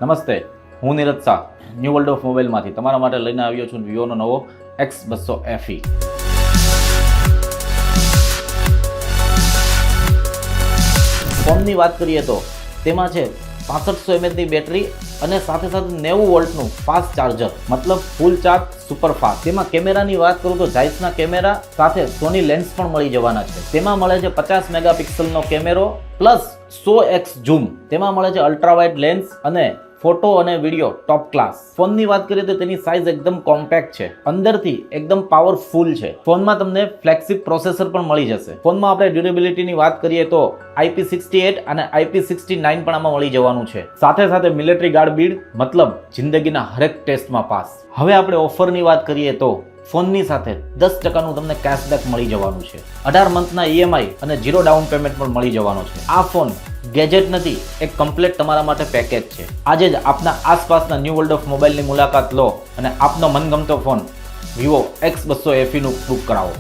નમસ્તે, હું Neeraj Shah new world of મોબાઈલમાંથી તમારા માટે લઈને આવ્યો છું વિવોનો નવો X200 FE। ફોનની વાત કરીએ તો તેમાં છે 6500 mAhની બેટરી અને સાથે સાથે 90 વોલ્ટનું ફાસ્ટ ચાર્જર, મતલબ ફૂલ ચાર્જ સુપર ફાસ્ટ। તેમાં કેમેરાની વાત કરું તો જાયસના કેમેરા સાથે સોની લેન્સ પણ મળી જવાના છે। તેમાં મળે છે 50 મેગાપિક્સલનો કેમેરો પ્લસ 100x ઝૂમ। તેમાં મળે છે અલ્ટ્રા વાઇડ લેન્સ અને ફોટો અને વિડીયો ટોપ ક્લાસ। ફોનની વાત કરીએ તો તેની સાઇઝ એકદમ કોમ્પેક્ટ છે, અંદરથી એકદમ પાવરફુલ છે। ફોનમાં તમને ફ્લેગશિપ પ્રોસેસર પણ મળી જશે। ફોનમાં આપણે ડ્યુરેબિલિટીની વાત કરીએ તો IP68 અને IP69 પણ આમાં મળી જવાનું છે। સાથે સાથે મિલિટરી ગાર્ડ બિલ્ડ, મતલબ જિંદગીના હરેક ટેસ્ટમાં પાસ। હવે આપણે ઓફરની વાત કરીએ તો ફોનની સાથે 10% તમને કેશબેક મળી જવાનું છે। 18 મંથના EMI અને 0 ડાઉન પેમેન્ટ પણ મળી જવાનો છે। આ ફોન ગેજેટ નથી, એક કમ્પ્લીટ તમારા માટે પેકેજ છે। આજે જ આપના આસપાસના ન્યૂ વર્લ્ડ ઓફ મોબાઈલની મુલાકાત લો અને આપનો મનગમતો ફોન વિવો X200 FE નું બુક કરાવો।